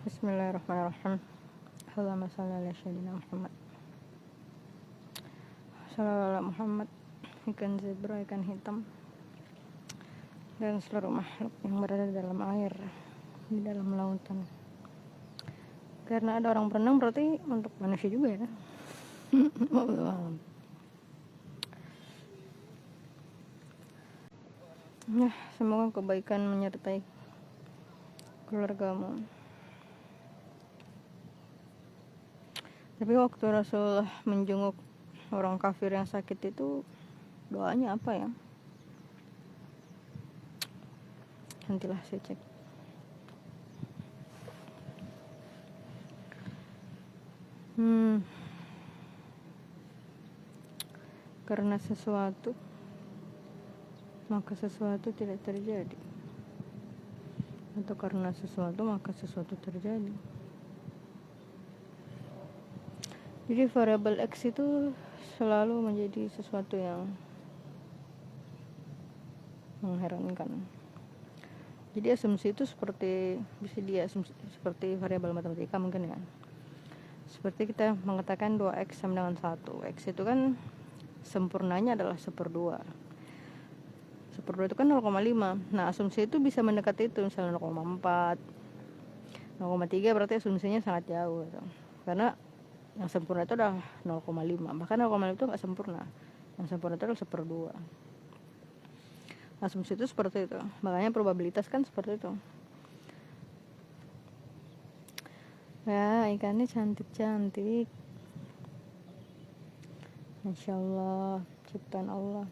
Bismillahirrahmanirrahim. Allahumma shalli ala sayyidina Muhammad. Shallallahu ala Muhammad. Ikan zebra, ikan hitam, dan seluruh makhluk yang berada di dalam air, di dalam lautan. Karena ada orang berenang berarti untuk manusia juga ya. Ya, semoga kebaikan menyertai keluargamu. Tapi waktu Rasulullah menjenguk orang kafir yang sakit itu, doanya apa ya? Nantilah saya cek. Karena sesuatu, maka sesuatu tidak terjadi. Atau karena sesuatu, maka sesuatu terjadi. Jadi variabel X itu selalu menjadi sesuatu yang mengherankan. Jadi asumsi itu bisa diasumsi seperti variabel matematika mungkin ya. Seperti kita mengatakan 2X sama dengan 1. X itu kan sempurnanya adalah 1/2. 1/2 itu kan 0,5. Nah, asumsi itu bisa mendekati itu, misalnya 0,4, 0,3 berarti asumsinya sangat jauh gitu. Karena yang sempurna itu adalah 0,5. Bahkan 0,5 itu nggak sempurna. Yang sempurna itu adalah 1/2. Asumsi itu seperti itu. Makanya probabilitas kan seperti itu. Ya, ikannya cantik-cantik. Masya Allah, ciptaan Allah.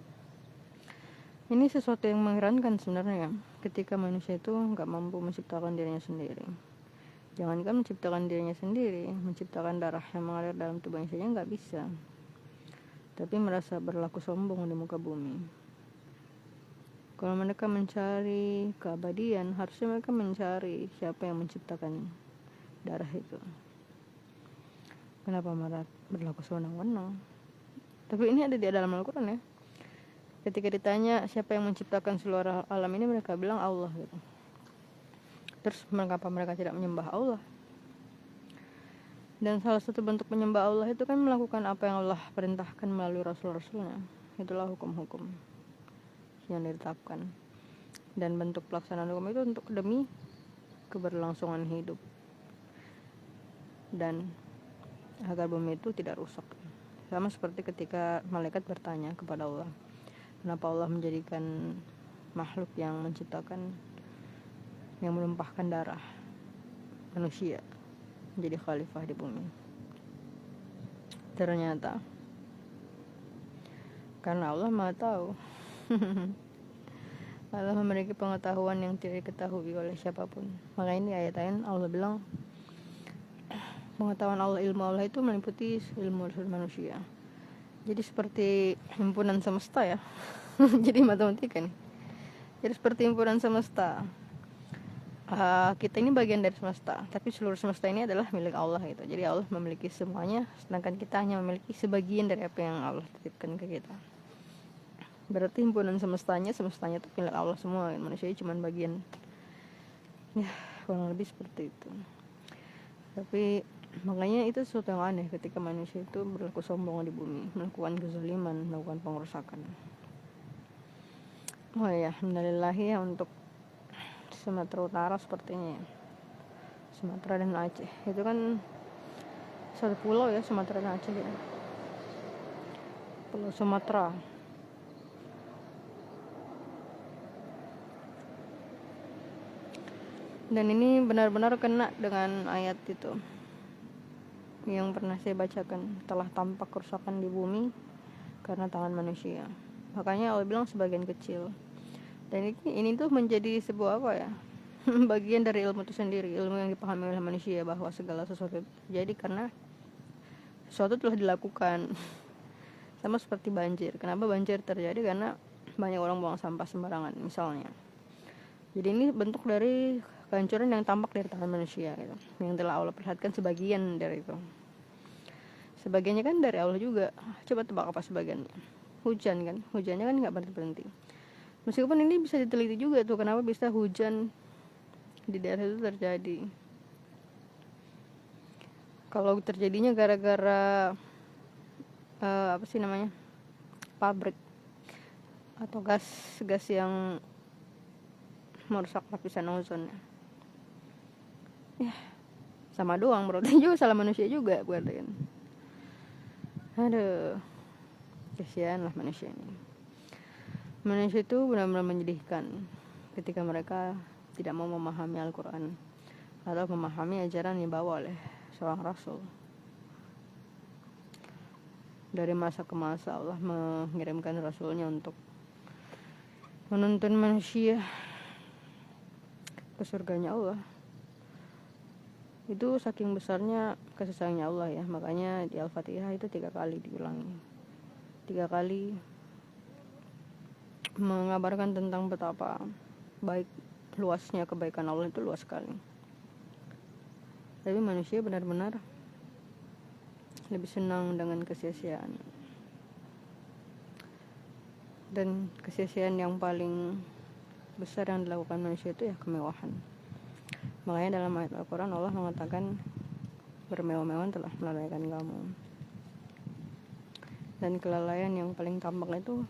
Ini sesuatu yang mengherankan sebenarnya ya. Ketika manusia itu nggak mampu menciptakan dirinya sendiri. Jangankan menciptakan dirinya sendiri, menciptakan darah yang mengalir dalam tubuhnya saja nggak bisa. Tapi merasa berlaku sombong di muka bumi. Kalau mereka mencari keabadian, harusnya mereka mencari siapa yang menciptakan darah itu. Kenapa mereka berlaku sewenang-wenang? Tapi ini ada di dalam Al-Quran ya. Ketika ditanya siapa yang menciptakan seluruh alam ini, mereka bilang Allah gitu. Terus mengapa mereka tidak menyembah Allah? Dan salah satu bentuk menyembah Allah itu kan melakukan apa yang Allah perintahkan melalui Rasul-Rasulnya. Itulah hukum-hukum yang ditetapkan. Dan bentuk pelaksanaan hukum itu untuk demi keberlangsungan hidup. Dan agar bumi itu tidak rusak. Sama seperti ketika malaikat bertanya kepada Allah, kenapa Allah menjadikan makhluk yang menciptakan, yang menumpahkan darah manusia menjadi khalifah di bumi. Ternyata karena Allah Maha tahu. Allah memiliki pengetahuan yang tidak diketahui oleh siapapun. Maka ini ayat lain Allah bilang pengetahuan Allah, ilmu Allah itu meliputi ilmu manusia. Jadi seperti himpunan semesta ya. Jadi matematika nih. Jadi seperti himpunan semesta. Kita ini bagian dari semesta, tapi seluruh semesta ini adalah milik Allah gitu. Jadi Allah memiliki semuanya, sedangkan kita hanya memiliki sebagian dari apa yang Allah titipkan ke kita. Berarti himpunan semestanya itu milik Allah semua, manusia cuma bagian. Ya, kurang lebih seperti itu. Tapi makanya itu sesuatu yang aneh ketika manusia itu berlaku sombong di bumi, melakukan kezaliman, melakukan pengerusakan. Oh ya, alhamdulillah ya untuk Sumatera Utara sepertinya ya. Sumatera dan Aceh itu kan satu pulau ya, Sumatera dan Aceh ya. Pulau Sumatera. Dan ini benar-benar kena dengan ayat itu yang pernah saya bacakan, telah tampak kerusakan di bumi karena tangan manusia. Makanya Allah bilang sebagian kecil. Dan ini tuh menjadi sebuah apa ya? Bagian dari ilmu itu sendiri, ilmu yang dipahami oleh manusia bahwa segala sesuatu terjadi karena sesuatu telah dilakukan. Sama seperti banjir. Kenapa banjir terjadi? Karena banyak orang buang sampah sembarangan misalnya. Jadi ini bentuk dari kehancuran yang tampak dari tangan manusia gitu. Yang telah Allah perlihatkan sebagian dari itu. Sebagiannya kan dari Allah juga. Coba tebak apa sebagiannya? Hujan kan? Hujannya kan nggak berhenti. Meskipun ini bisa diteliti juga tuh, kenapa bisa hujan di daerah itu terjadi. Kalau terjadinya gara-gara apa sih namanya, pabrik atau gas yang merusak lapisan ozon, ya sama doang berarti juga salah manusia juga berarti kan. Aduh, kasihan lah manusia ini. Manusia itu benar-benar menyedihkan ketika mereka tidak mau memahami Al-Quran atau memahami ajaran yang dibawa oleh seorang Rasul. Dari masa ke masa Allah mengirimkan Rasulnya untuk menuntun manusia ke surganya Allah. Itu saking besarnya kasih sayangnya Allah ya. Makanya di Al-Fatihah itu 3 kali diulangi, 3 kali mengabarkan tentang betapa baik luasnya kebaikan Allah, itu luas sekali. Tapi manusia benar-benar lebih senang dengan kesia-siaan. Dan kesia-siaan yang paling besar yang dilakukan manusia itu ya kemewahan. Makanya dalam ayat Al-Quran Allah mengatakan, bermewah-mewahan telah melalaikan kamu. Dan kelalaian yang paling tampak itu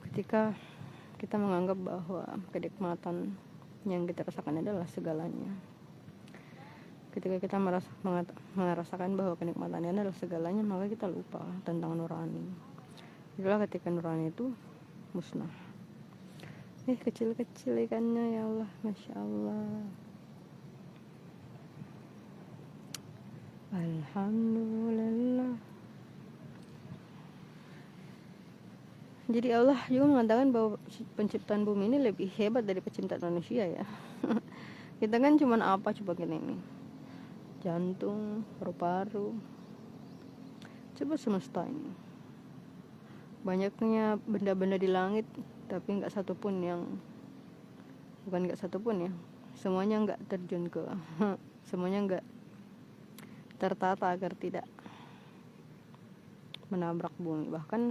ketika kita menganggap bahwa kenikmatan yang kita rasakan adalah segalanya. Ketika kita merasakan bahwa kenikmatannya adalah segalanya, maka kita lupa tentang nurani. Itulah ketika nurani itu musnah. Kecil-kecil ikannya, ya Allah, Masya Allah. Alhamdulillah. Jadi Allah juga mengatakan bahwa penciptaan bumi ini lebih hebat dari penciptaan manusia ya. Kita kan cuman apa coba ini? Jantung, paru-paru. Coba semesta ini. Banyaknya benda-benda di langit, tapi nggak satupun yang, bukan nggak satupun ya, semuanya nggak terjun ke, semuanya nggak tertata agar tidak menabrak bumi. Bahkan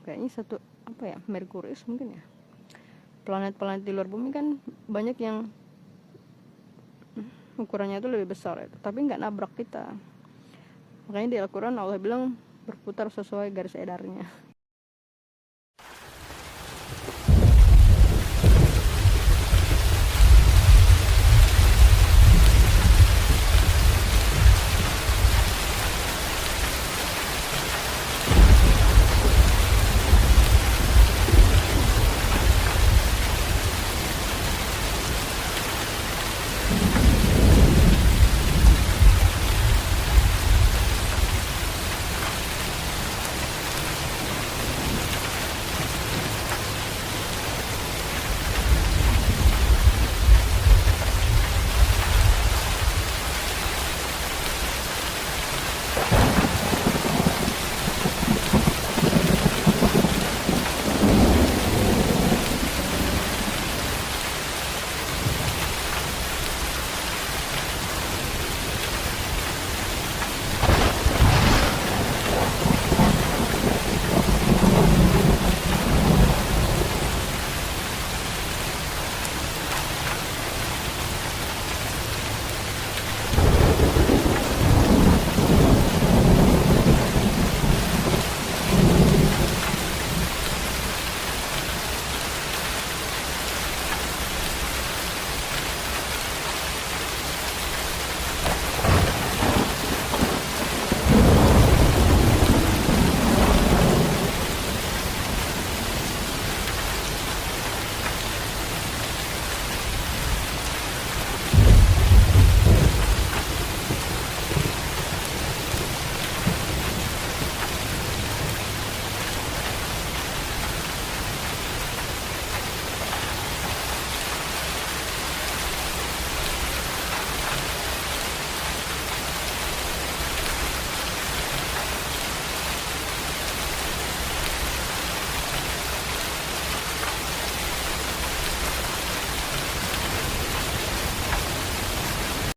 kayaknya satu apa ya, Merkurius mungkin ya, planet-planet di luar bumi kan banyak yang ukurannya itu lebih besar itu, tapi nggak nabrak kita. Makanya di Al-Quran Allah bilang berputar sesuai garis edarnya.